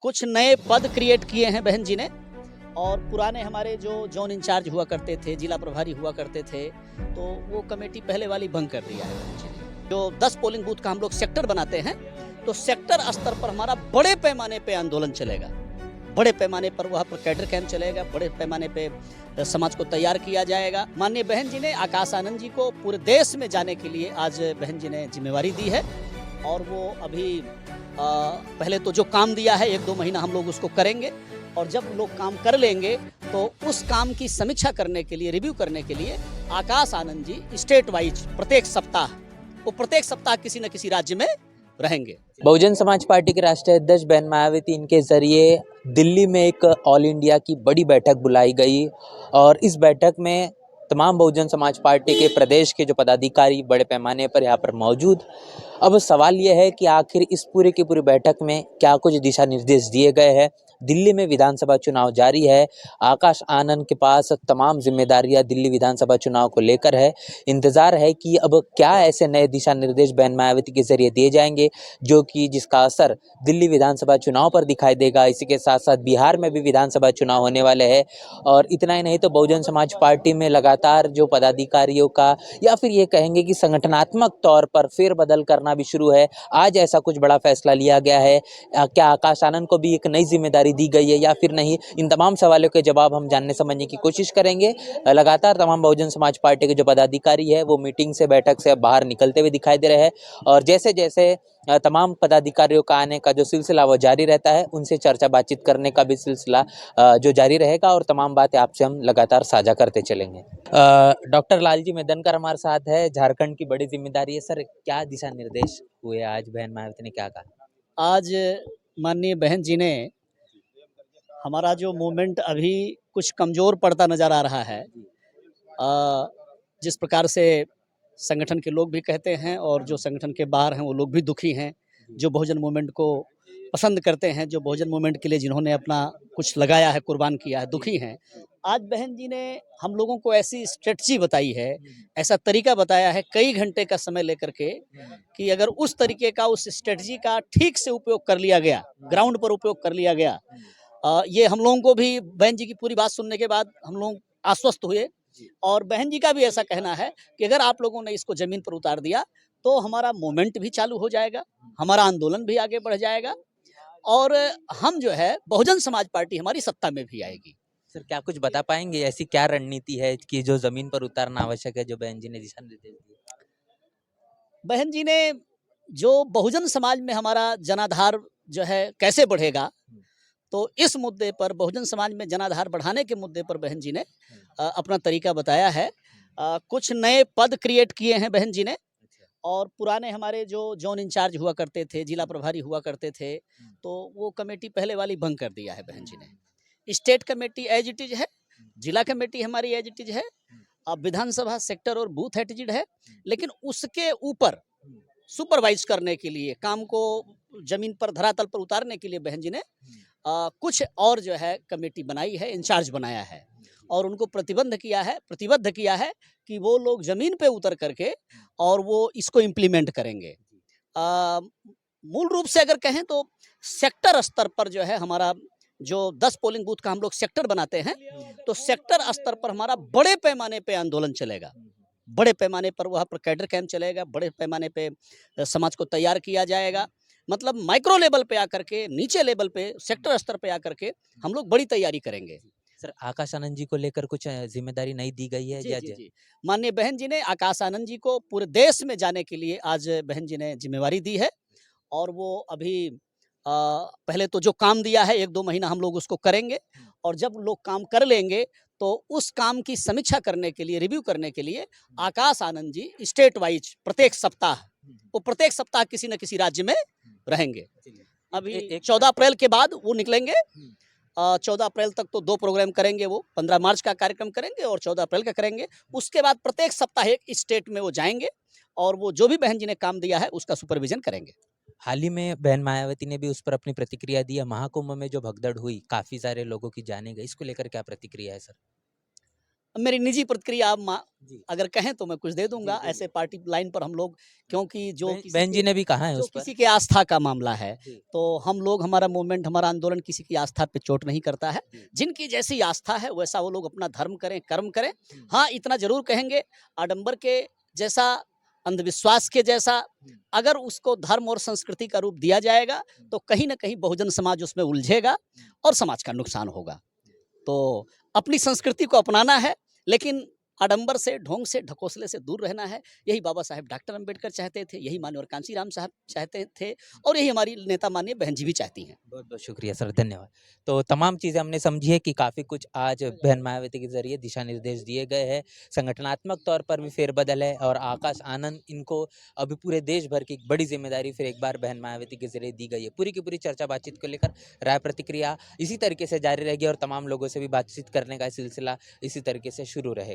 कुछ नए पद क्रिएट किए हैं बहन जी ने और पुराने हमारे जो जोन इंचार्ज हुआ करते थे, जिला प्रभारी हुआ करते थे, तो वो कमेटी पहले वाली भंग कर दिया है बहन जी ने। जो 10 पोलिंग बूथ का हम लोग सेक्टर बनाते हैं, तो सेक्टर स्तर पर हमारा बड़े पैमाने पे आंदोलन चलेगा, बड़े पैमाने पर वहाँ पर कैडर कैंप चलेगा, बड़े पैमाने पे समाज को तैयार किया जाएगा। माननीय बहन जी ने आकाश आनंद जी को पूरे देश में जाने के लिए आज बहन जी ने जिम्मेवारी दी है और वो अभी पहले तो जो काम दिया है 1-2 महीना हम लोग उसको करेंगे और जब लोग काम कर लेंगे तो उस काम की समीक्षा करने के लिए, रिव्यू करने के लिए आकाश आनंद जी स्टेट वाइज प्रत्येक सप्ताह किसी न किसी राज्य में रहेंगे। बहुजन समाज पार्टी के राष्ट्रीय अध्यक्ष बहन मायावती इनके जरिए दिल्ली में एक ऑल इंडिया की बड़ी बैठक बुलाई गई और इस बैठक में तमाम बहुजन समाज पार्टी के प्रदेश के जो पदाधिकारी बड़े पैमाने पर यहाँ पर मौजूद। अब सवाल यह है कि आखिर इस पूरी की पूरी बैठक में क्या कुछ दिशा निर्देश दिए गए हैं। दिल्ली में विधानसभा चुनाव जारी है, आकाश आनंद के पास तमाम जिम्मेदारियां दिल्ली विधानसभा चुनाव को लेकर है। इंतजार है कि अब क्या ऐसे नए दिशा निर्देश बहन मायावती के जरिए दिए जाएंगे जो कि जिसका असर दिल्ली विधानसभा चुनाव पर दिखाई देगा। इसी के साथ साथ बिहार में भी विधानसभा चुनाव होने वाले हैं और इतना ही नहीं तो बहुजन समाज पार्टी में लगातार जो पदाधिकारियों का या फिर ये कहेंगे कि संगठनात्मक तौर पर फेरबदल करना भी शुरू है। आज ऐसा कुछ बड़ा फैसला लिया गया है, क्या आकाश आनंद को भी एक नई जिम्मेदारी दी गई है या फिर नहीं, इन तमाम सवालों के जवाब हम जानने समझने की कोशिश करेंगे। लगातार तमाम बहुजन समाज पार्टी के जो पदाधिकारी है वो मीटिंग से, बैठक से बाहर निकलते हुए दिखाई दे रहे हैं और जैसे जैसे तमाम पदाधिकारियों का आने का जो सिलसिला वो जारी रहता है, उनसे चर्चा बातचीत करने का भी सिलसिला जो जारी रहेगा और तमाम बातें आपसे हम लगातार साझा करते चलेंगे। डॉक्टर लालजी मेदनकर हमारे साथ है, झारखंड की बड़ी जिम्मेदारी है। सर, क्या दिशा निर्देश हुए आज, बहन मायावती ने क्या कहा? आज माननीय बहन जी ने हमारा जो मूवमेंट अभी कुछ कमज़ोर पड़ता नज़र आ रहा है, जिस प्रकार से संगठन के लोग भी कहते हैं और जो संगठन के बाहर हैं वो लोग भी दुखी हैं, जो बहुजन मूवमेंट को पसंद करते हैं, जो बहुजन मूवमेंट के लिए जिन्होंने अपना कुछ लगाया है, कुर्बान किया है, दुखी हैं। आज बहन जी ने हम लोगों को ऐसी स्ट्रेटजी बताई है, ऐसा तरीका बताया है कई घंटे का समय लेकर के कि अगर उस तरीके का, उस स्ट्रेटजी का ठीक से उपयोग कर लिया गया, ग्राउंड पर उपयोग कर लिया गया, ये हम लोगों को भी बहन जी की पूरी बात सुनने के बाद हम लोग आश्वस्त हुए और बहन जी का भी ऐसा कहना है कि अगर आप लोगों ने इसको जमीन पर उतार दिया तो हमारा मूवमेंट भी चालू हो जाएगा, हमारा आंदोलन भी आगे बढ़ जाएगा और हम जो है बहुजन समाज पार्टी हमारी सत्ता में भी आएगी। सर, क्या कुछ बता पाएंगे, ऐसी क्या रणनीति है कि जो जमीन पर उतारना आवश्यक है, जो बहन जी ने दिशा निर्देश दिए? बहन जी ने जो बहुजन समाज में हमारा जनाधार जो है कैसे बढ़ेगा, तो इस मुद्दे पर, बहुजन समाज में जनाधार बढ़ाने के मुद्दे पर बहन जी ने अपना तरीका बताया है। कुछ नए पद क्रिएट किए हैं बहन जी ने और पुराने हमारे जो जोन इंचार्ज हुआ करते थे, जिला प्रभारी हुआ करते थे, तो वो कमेटी पहले वाली भंग कर दिया है बहन जी ने। State committee as it is है, जिला कमेटी हमारी एज इट इज है, अब विधानसभा सेक्टर और बूथ एज इट इज है, लेकिन उसके ऊपर सुपरवाइज करने के लिए, काम को जमीन पर, धरातल पर उतारने के लिए बहन जी ने कुछ और जो है कमेटी बनाई है, इंचार्ज बनाया है और उनको प्रतिबद्ध किया है कि वो लोग जमीन पे उतर करके और वो इसको इम्प्लीमेंट करेंगे। मूल रूप से अगर कहें तो सेक्टर स्तर पर जो है हमारा जो 10 पोलिंग बूथ का हम लोग सेक्टर बनाते हैं, तो सेक्टर स्तर पर हमारा बड़े पैमाने पे आंदोलन चलेगा, बड़े पैमाने पर वहाँ पर कैडर कैंप चलेगा, बड़े पैमाने पे समाज को तैयार किया जाएगा। मतलब माइक्रो लेवल पे आकर के, नीचे लेवल पे, सेक्टर स्तर पे आकर के हम लोग बड़ी तैयारी करेंगे। सर, आकाश आनंद जी को लेकर कुछ जिम्मेदारी नहीं दी गई है? जी। माननीय बहन जी ने आकाश आनंद जी को पूरे देश में जाने के लिए आज बहन जी ने जिम्मेवारी दी है और वो अभी पहले तो जो काम दिया है 1-2 महीना हम लोग उसको करेंगे और जब लोग काम कर लेंगे तो उस काम की समीक्षा करने के लिए, रिव्यू करने के लिए आकाश आनंद जी स्टेट वाइज प्रत्येक सप्ताह किसी न किसी राज्य में रहेंगे। अभी 14 अप्रैल के बाद वो निकलेंगे। 14 अप्रैल तक तो 2 प्रोग्राम करेंगे, वो 15 मार्च का कार्यक्रम करेंगे और 14 अप्रैल का करेंगे। उसके बाद प्रत्येक सप्ताह एक स्टेट में वो जाएंगे और वो जो भी बहन जी ने काम दिया है उसका सुपरविजन करेंगे। हाल ही में बहन मायावती ने भी उस पर अपनी प्रतिक्रिया दी है। महाकुंभ में जो भगदड़ हुई, काफी सारे लोगों की जाने गई, इसको लेकर क्या प्रतिक्रिया है सर? मेरी निजी प्रतिक्रिया आप जी। अगर कहें तो मैं कुछ दे दूंगा। जी, ऐसे पार्टी लाइन पर हम लोग, क्योंकि बहन जी ने भी कहा है जो उस पर। किसी के आस्था का मामला है, जी, तो हम लोग, हमारा मूवमेंट, हमारा आंदोलन किसी की आस्था पे चोट नहीं करता है। जी। जिनकी जैसी आस्था है वैसा वो लोग अपना धर्म करें, कर्म करें। हुँ, हाँ, इतना जरूर कहेंगे, आडंबर के जैसा, अंधविश्वास के जैसा हुँ, अगर उसको धर्म और संस्कृति का रूप दिया जाएगा, हुँ, तो कहीं ना कहीं बहुजन समाज उसमें उलझेगा हुँ, और समाज का नुकसान होगा। तो अपनी संस्कृति को अपनाना है, लेकिन आडंबर से, ढोंग से, ढकोसले से दूर रहना है। यही बाबा साहेब डॉक्टर अंबेडकर चाहते थे, यही माननीय कांशीराम साहब चाहते थे, और यही हमारी नेता माननीय बहन जी भी चाहती हैं। बहुत-बहुत शुक्रिया सर, धन्यवाद। तो तमाम चीज़ें हमने समझी है कि काफ़ी कुछ आज बहन मायावती के ज़रिए दिशा निर्देश दिए गए हैं। संगठनात्मक तौर पर भी फेरबदल है और आकाश आनंद इनको अभी पूरे देश भर की एक बड़ी ज़िम्मेदारी फिर एक बार बहन मायावती के ज़रिए दी गई है। पूरी की पूरी चर्चा बातचीत को लेकर राय प्रतिक्रिया इसी तरीके से जारी रहेगी और तमाम लोगों से भी बातचीत करने का सिलसिला इसी तरीके से शुरू रहेगा।